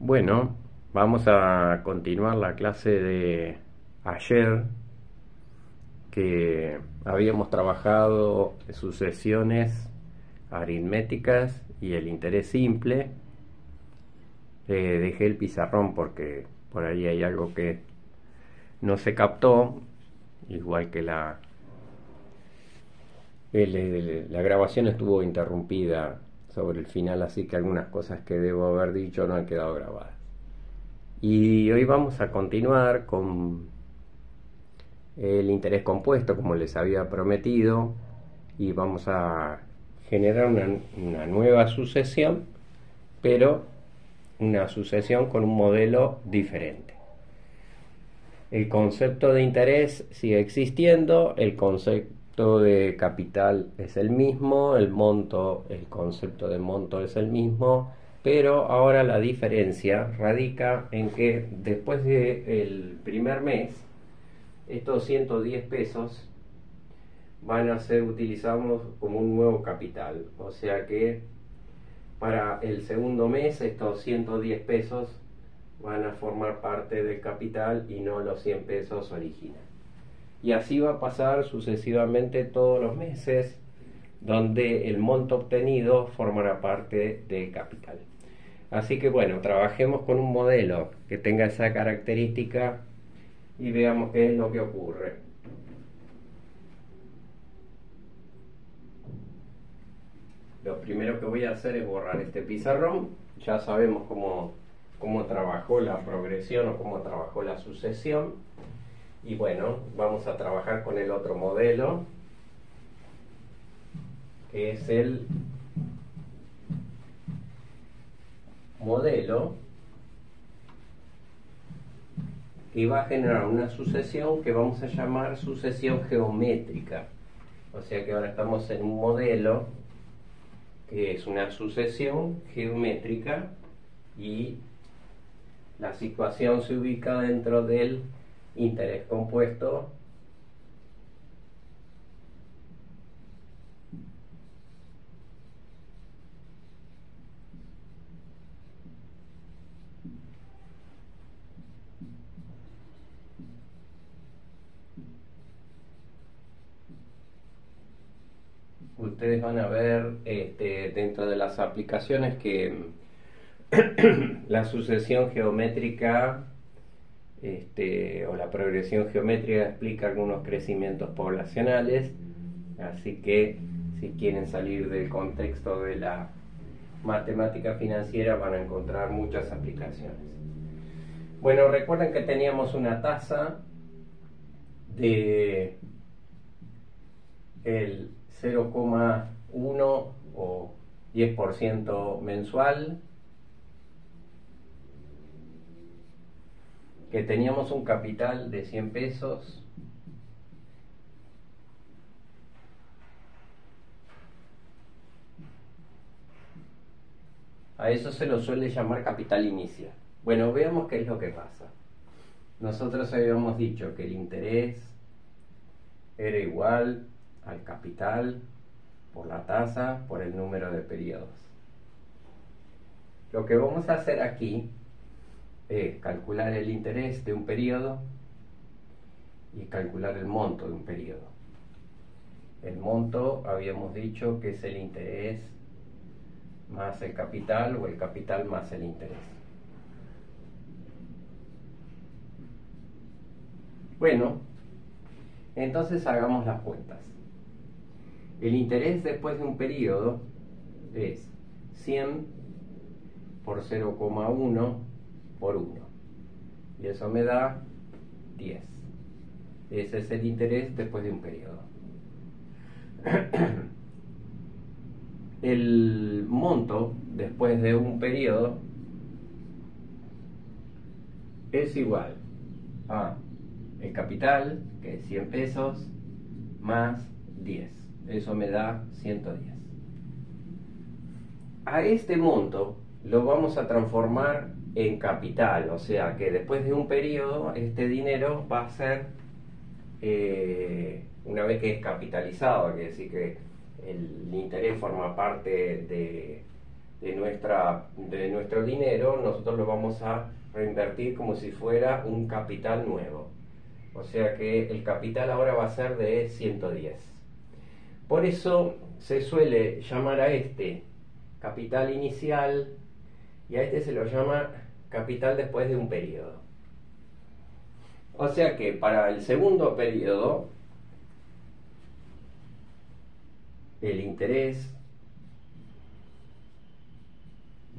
Bueno, vamos a continuar la clase de ayer que habíamos trabajado sucesiones aritméticas y el interés simple. Dejé el pizarrón porque por ahí hay algo que no se captó, igual que la grabación estuvo interrumpida sobre el final, así que algunas cosas que debo haber dicho no han quedado grabadas. Y hoy vamos a continuar con el interés compuesto, como les había prometido, y vamos a generar una nueva sucesión, pero una sucesión con un modelo diferente. El concepto de interés sigue existiendo, el concepto de capital es el mismo, el concepto de monto es el mismo, pero ahora la diferencia radica en que después del primer mes, estos 110 pesos van a ser utilizados como un nuevo capital. O sea que para el segundo mes estos 110 pesos van a formar parte del capital y no los 100 pesos originales. Y así va a pasar sucesivamente todos los meses, donde el monto obtenido formará parte del capital. Así que bueno, trabajemos con un modelo que tenga esa característica y veamos qué es lo que ocurre. Lo primero que voy a hacer es borrar este pizarrón. Ya sabemos cómo trabajó la progresión o cómo trabajó la sucesión. Y bueno, vamos a trabajar con el otro modelo, que es el modelo que va a generar una sucesión que vamos a llamar sucesión geométrica. O sea que ahora estamos en un modelo que es una sucesión geométrica y la situación se ubica dentro del interés compuesto ustedes van a ver dentro de las aplicaciones que la sucesión geométrica o la progresión geométrica explica algunos crecimientos poblacionales, así que si quieren salir del contexto de la matemática financiera van a encontrar muchas aplicaciones. Bueno, recuerden que teníamos una tasa de el 0,1 o 10% mensual, que teníamos un capital de 100 pesos, a eso se lo suele llamar capital inicial. Bueno, veamos qué es lo que pasa. Nosotros habíamos dicho que el interés era igual al capital por la tasa por el número de periodos. Lo que vamos a hacer aquí es calcular el interés de un periodo y calcular el monto de un periodo. El monto habíamos dicho que es el interés más el capital o el capital más el interés. Bueno, entonces hagamos las cuentas. El interés después de un periodo es 100 por 0,1 por 1. Y eso me da 10. Ese es el interés después de un periodo. El monto después de un periodo es igual a el capital, que es 100 pesos, más 10. Eso me da 110. A este monto lo vamos a transformar en capital, o sea que después de un periodo este dinero va a ser, una vez que es capitalizado, quiere decir que el interés forma parte de nuestro dinero, nosotros lo vamos a reinvertir como si fuera un capital nuevo. O sea que el capital ahora va a ser de 110. Por eso se suele llamar a este capital inicial y a este se lo llama capital después de un periodo. O sea que para el segundo periodo el interés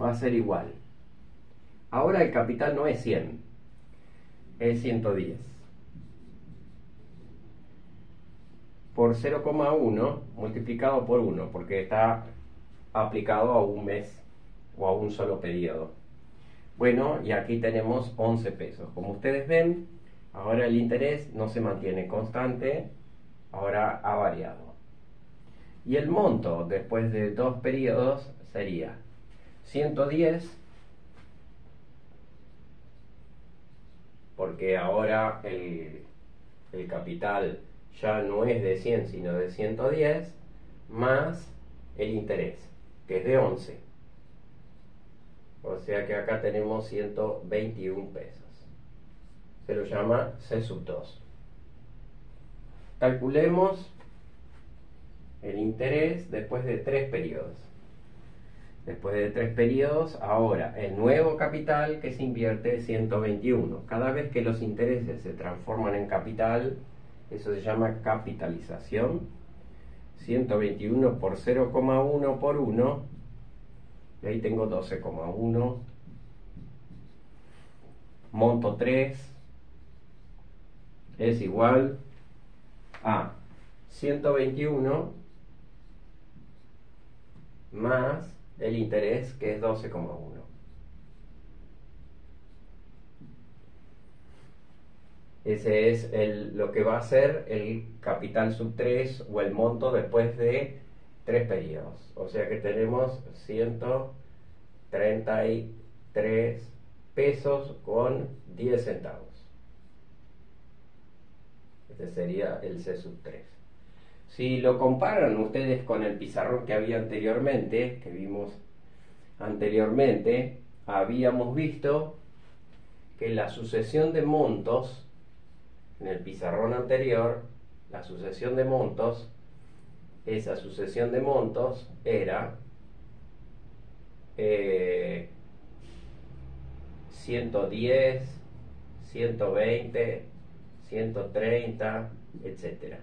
va a ser igual. Ahora el capital no es 100, es 110. Por 0,1 multiplicado por 1, porque está aplicado a un mes o a un solo periodo. Bueno, y aquí tenemos 11 pesos. Como ustedes ven, ahora el interés no se mantiene constante, ahora ha variado. Y el monto después de 2 periodos sería 110, porque ahora el capital ya no es de 100 sino de 110, más el interés, que es de 11. O sea que acá tenemos 121 pesos. Se lo llama C sub 2. Calculemos el interés después de 3 periodos. Después de 3 periodos, ahora el nuevo capital que se invierte es 121. Cada vez que los intereses se transforman en capital, eso se llama capitalización. 121 por 0,1 por 1, y ahí tengo 12,1. Monto 3 es igual a 121 más el interés, que es 12,1. Ese es lo que va a ser el capital sub 3 o el monto después de 3 periodos. O sea que tenemos 133 pesos con 10 centavos. Este sería el C sub 3. Si lo comparan ustedes con el pizarrón que había anteriormente, que vimos anteriormente, habíamos visto que la sucesión de montos, en el pizarrón anterior, la sucesión de montos, esa sucesión de montos era 110, 120, 130, etc.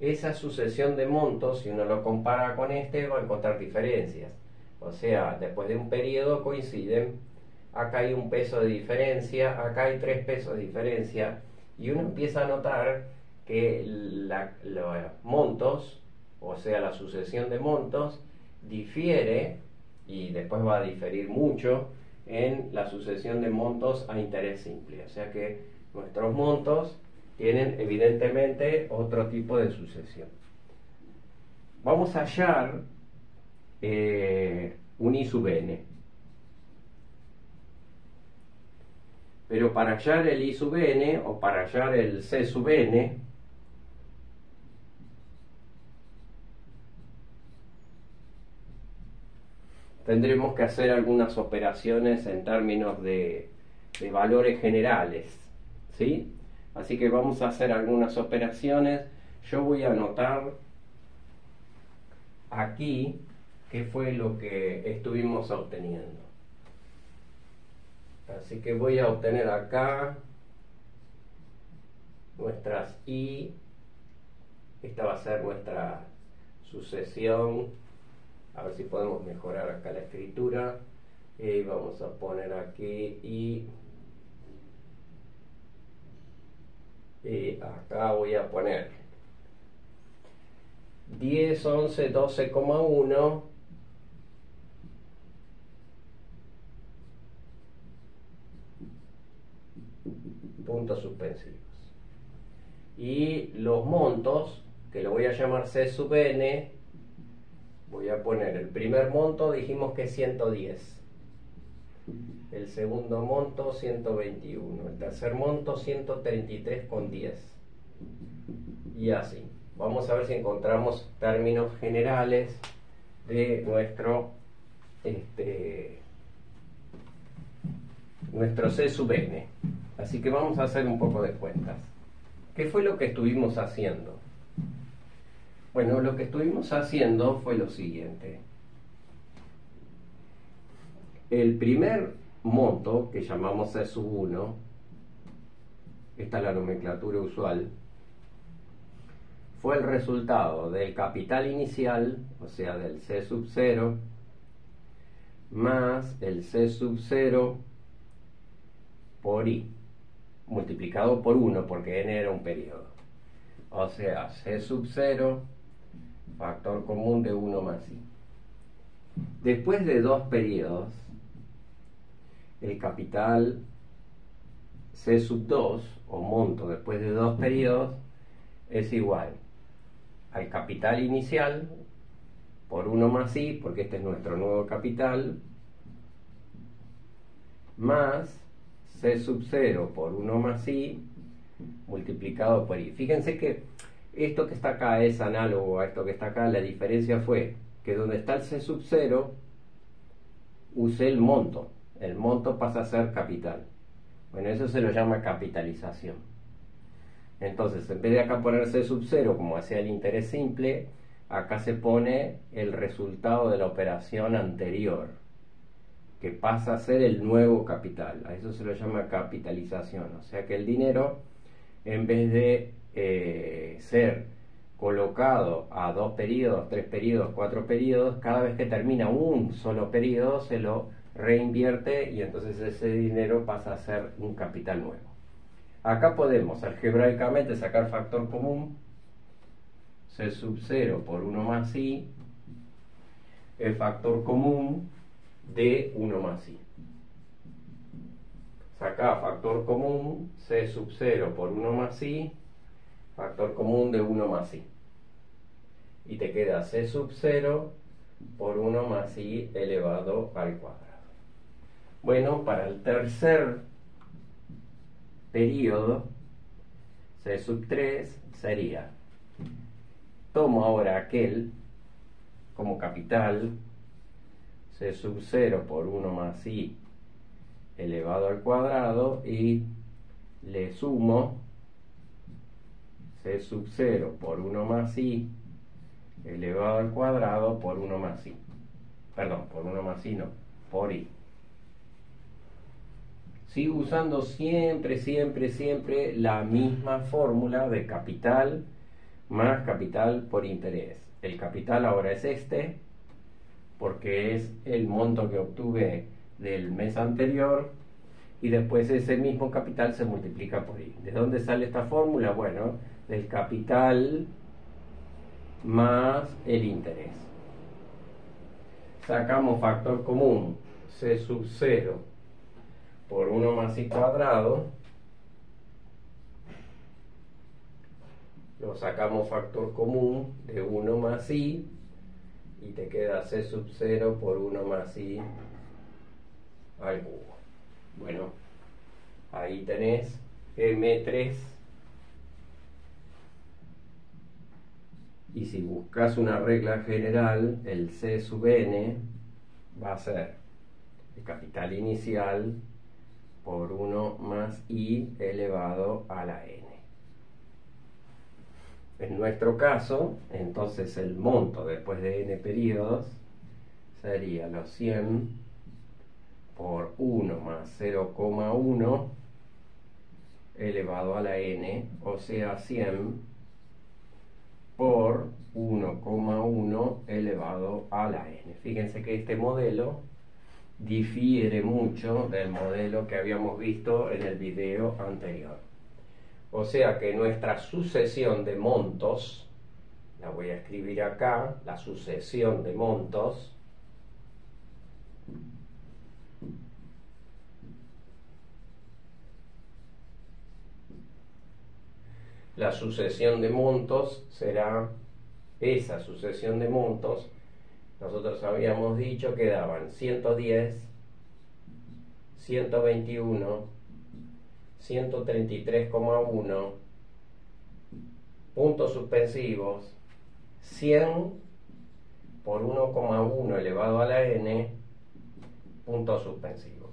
Esa sucesión de montos, si uno lo compara con este, va a encontrar diferencias. O sea, después de un periodo coinciden, acá hay 1 peso de diferencia, acá hay 3 pesos de diferencia, y uno empieza a notar que los montos, o sea, la sucesión de montos, difiere, y después va a diferir mucho, en la sucesión de montos a interés simple. O sea que nuestros montos tienen evidentemente otro tipo de sucesión. Vamos a hallar un I sub n. Pero para hallar el I sub n o para hallar el C sub n, tendremos que hacer algunas operaciones en términos de valores generales, ¿sí? Así que vamos a hacer algunas operaciones. Yo voy a anotar aquí qué fue lo que estuvimos obteniendo. Así que voy a obtener acá nuestras I. Esta va a ser nuestra sucesión. A ver si podemos mejorar acá la escritura. Y vamos a poner aquí I. Y acá voy a poner 10, 11, 12,1. Puntos suspensivos. Y los montos, que lo voy a llamar C sub n, voy a poner el primer monto, dijimos que es 110. El segundo monto, 121. El tercer monto, 133,10. Y así. Vamos a ver si encontramos términos generales de nuestro nuestro C sub n. Así que vamos a hacer un poco de cuentas. ¿Qué fue lo que estuvimos haciendo? Bueno, lo que estuvimos haciendo fue lo siguiente. El primer monto, que llamamos C sub 1, esta es la nomenclatura usual, fue el resultado del capital inicial, o sea, del C sub 0, más el C sub 0 por I, multiplicado por 1, porque n era un periodo. O sea, C sub 0, factor común de 1 más I. Después de dos periodos, el capital C sub 2, o monto después de dos periodos, es igual al capital inicial por 1 más I, porque este es nuestro nuevo capital, más C sub 0 por 1 más I multiplicado por I. Fíjense que esto que está acá es análogo a esto que está acá. La diferencia fue que donde está el C sub 0 usé el monto. El monto pasa a ser capital. Bueno, eso se lo llama capitalización. Entonces, en vez de acá poner C sub 0 como hacía el interés simple, acá se pone el resultado de la operación anterior, que pasa a ser el nuevo capital. A eso se lo llama capitalización. O sea que el dinero, en vez de ser colocado a 2 periodos, 3 periodos, 4 periodos, cada vez que termina un solo periodo se lo reinvierte y entonces ese dinero pasa a ser un capital nuevo. Acá podemos algebraicamente sacar factor común. C sub 0 por 1 más I, el factor común de 1 más I. Sacá factor común, C sub 0 por 1 más I, factor común de 1 más I. Y te queda C sub 0 por 1 más I elevado al cuadrado. Bueno, para el tercer periodo, C sub 3 sería, tomo ahora aquel como capital, C sub 0 por 1 más I elevado al cuadrado, y le sumo C sub 0 por 1 más I elevado al cuadrado por 1 más I. Perdón, por 1 más I no, por I. Sigo usando siempre, siempre, siempre la misma fórmula de capital más capital por interés. El capital ahora es este, porque es el monto que obtuve del mes anterior, y después ese mismo capital se multiplica por I. ¿De dónde sale esta fórmula? Bueno, del capital más el interés. Sacamos factor común, C sub 0 por 1 más I cuadrado. Lo sacamos factor común de 1 más I, y te queda C sub 0 por 1 más I al cubo. Bueno, ahí tenés M3. Y si buscas una regla general, el C sub n va a ser el capital inicial por 1 más I elevado a la n. En nuestro caso, entonces el monto después de n periodos sería los 100 por 1 más 0,1 elevado a la n, o sea 100 por 1,1 elevado a la n. Fíjense que este modelo difiere mucho del modelo que habíamos visto en el video anterior. O sea que nuestra sucesión de montos, la voy a escribir acá, la sucesión de montos, la sucesión de montos será esa sucesión de montos. Nosotros habíamos dicho que daban 110, 121, 133,1, puntos suspensivos, 100 por 1,1 elevado a la n, puntos suspensivos.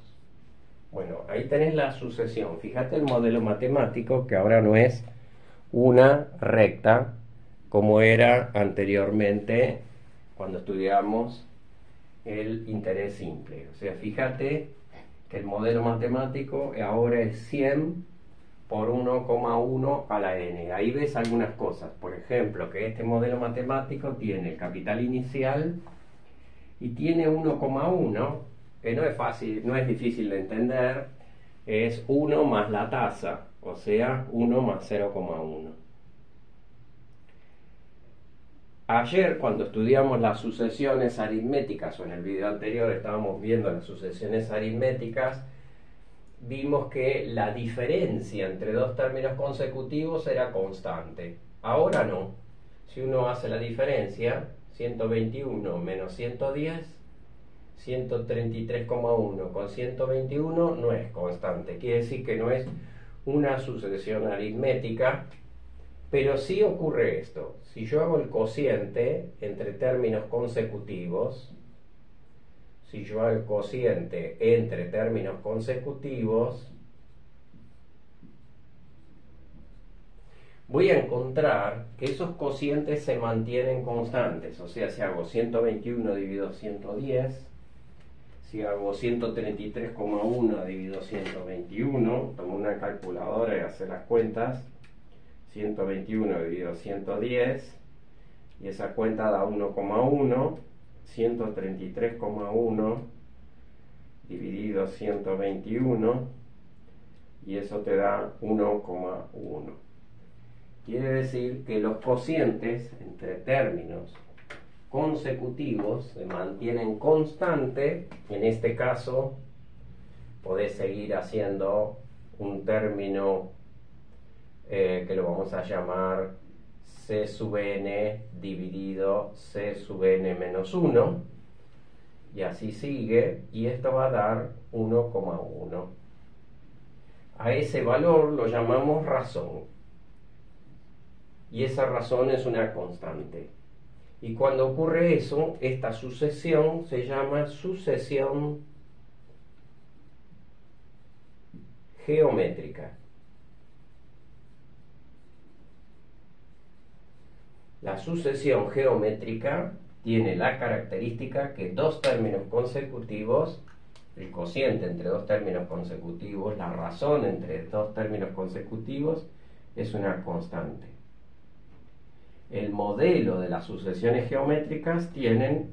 Bueno, ahí tenés la sucesión. Fíjate el modelo matemático que ahora no es una recta como era anteriormente cuando estudiamos el interés simple. O sea, fíjate que el modelo matemático ahora es 100 por 1,1 a la n. Ahí ves algunas cosas. Por ejemplo, que este modelo matemático tiene el capital inicial y tiene 1,1, que no es fácil, no es difícil de entender, es 1 más la tasa, o sea, 1 más 0,1. Ayer, cuando estudiamos las sucesiones aritméticas, o en el video anterior estábamos viendo las sucesiones aritméticas, vimos que la diferencia entre dos términos consecutivos era constante. Ahora no. Si uno hace la diferencia, 121 menos 110, 133,1 con 121 no es constante. Quiere decir que no es una sucesión aritmética, pero sí ocurre esto. Si yo hago el cociente entre términos consecutivos, voy a encontrar que esos cocientes se mantienen constantes. O sea, si hago 121 dividido 110, si hago 133,1 dividido 121, tomo una calculadora y hace las cuentas, 121 dividido 110, y esa cuenta da 1,1, 133,1 dividido 121, y eso te da 1,1. Quiere decir que los cocientes entre términos consecutivos se mantienen constante. En este caso podés seguir haciendo un término que lo vamos a llamar c sub n dividido c sub n menos 1, y así sigue, y esto va a dar 1,1. A ese valor lo llamamos razón, y esa razón es una constante. Y cuando ocurre eso, esta sucesión se llama sucesión geométrica. La sucesión geométrica tiene la característica que dos términos consecutivos, el cociente entre dos términos consecutivos, la razón entre dos términos consecutivos, es una constante. El modelo de las sucesiones geométricas tienen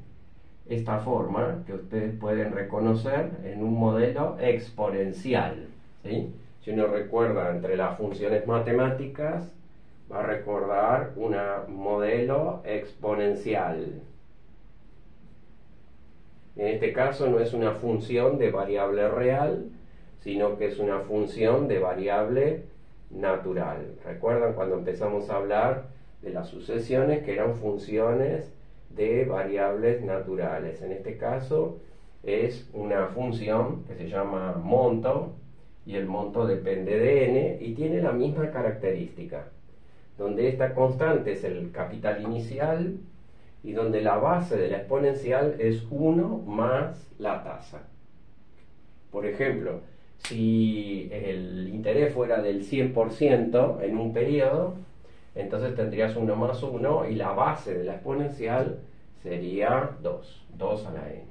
esta forma que ustedes pueden reconocer en un modelo exponencial, ¿sí? Si uno recuerda entre las funciones matemáticas, va a recordar un modelo exponencial. En este caso no es una función de variable real, sino que es una función de variable natural. ¿Recuerdan cuando empezamos a hablar de las sucesiones que eran funciones de variables naturales? En este caso es una función que se llama monto, y el monto depende de n y tiene la misma característica, donde esta constante es el capital inicial y donde la base de la exponencial es 1 más la tasa. Por ejemplo, si el interés fuera del 100% en un periodo, entonces tendrías 1 más 1 y la base de la exponencial sería 2 a la n.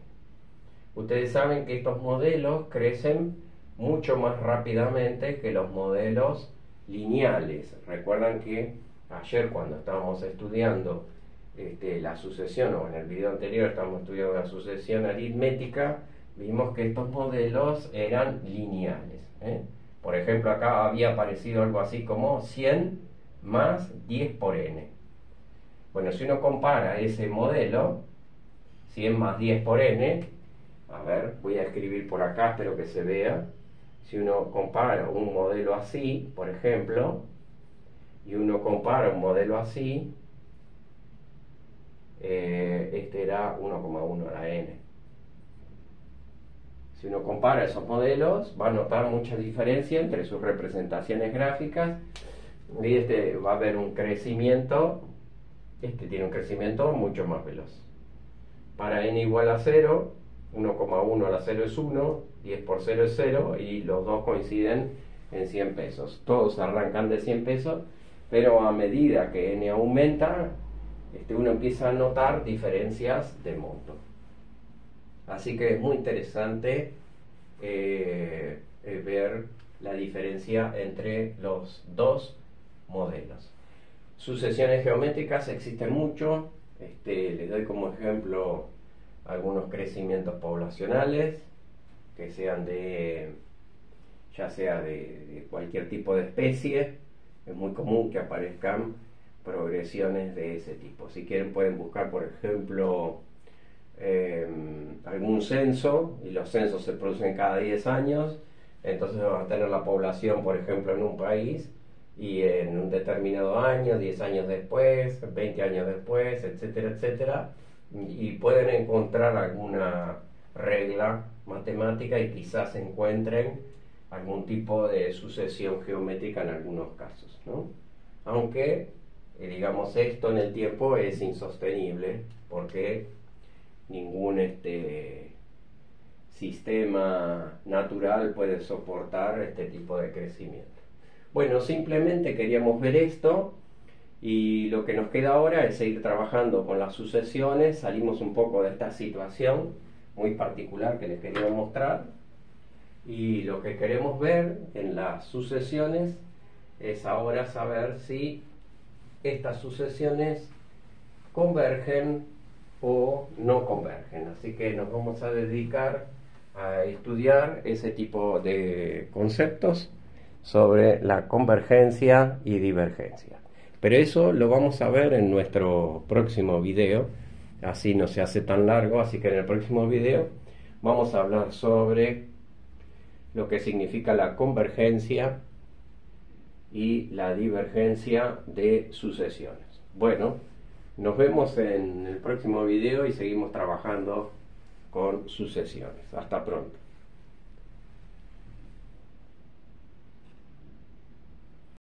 Ustedes saben que estos modelos crecen mucho más rápidamente que los modelos lineales. Recuerdan que ayer cuando estábamos estudiando la sucesión, o en el video anterior estábamos estudiando la sucesión aritmética, vimos que estos modelos eran lineales, ¿eh? Por ejemplo, acá había aparecido algo así como 100 más 10 por n. Bueno, si uno compara ese modelo, 100 más 10 por n, a ver, voy a escribir por acá, espero que se vea. Si uno compara un modelo así, por ejemplo, y uno compara un modelo así, este era 1,1 a la n. Si uno compara esos modelos, va a notar mucha diferencia entre sus representaciones gráficas, y va a haber un crecimiento, tiene un crecimiento mucho más veloz. Para n igual a 0, 1,1 a la 0 es 1, 10 por 0 es 0 y los dos coinciden en 100 pesos. Todos arrancan de 100 pesos, pero a medida que n aumenta, uno empieza a notar diferencias de monto. Así que es muy interesante ver la diferencia entre los dos modelos. Sucesiones geométricas existen mucho. Les doy como ejemplo algunos crecimientos poblacionales que sean ya sea de cualquier tipo de especie. Es muy común que aparezcan progresiones de ese tipo. Si quieren pueden buscar, por ejemplo, algún censo, y los censos se producen cada 10 años, entonces van a tener la población, por ejemplo, en un país, y en un determinado año, 10 años después, 20 años después, etcétera, etcétera, y pueden encontrar alguna regla matemática y quizás encuentren algún tipo de sucesión geométrica en algunos casos, ¿no? Aunque, digamos, esto en el tiempo es insostenible porque ningún sistema natural puede soportar este tipo de crecimiento. Bueno, simplemente queríamos ver esto y lo que nos queda ahora es seguir trabajando con las sucesiones. Salimos un poco de esta situación muy particular que les quería mostrar y lo que queremos ver en las sucesiones es ahora saber si estas sucesiones convergen o no convergen. Así que nos vamos a dedicar a estudiar ese tipo de conceptos sobre la convergencia y divergencia. Pero eso lo vamos a ver en nuestro próximo video, así no se hace tan largo. Así que en el próximo video vamos a hablar sobre lo que significa la convergencia y la divergencia de sucesiones. Bueno, nos vemos en el próximo video y seguimos trabajando con sucesiones. Hasta pronto.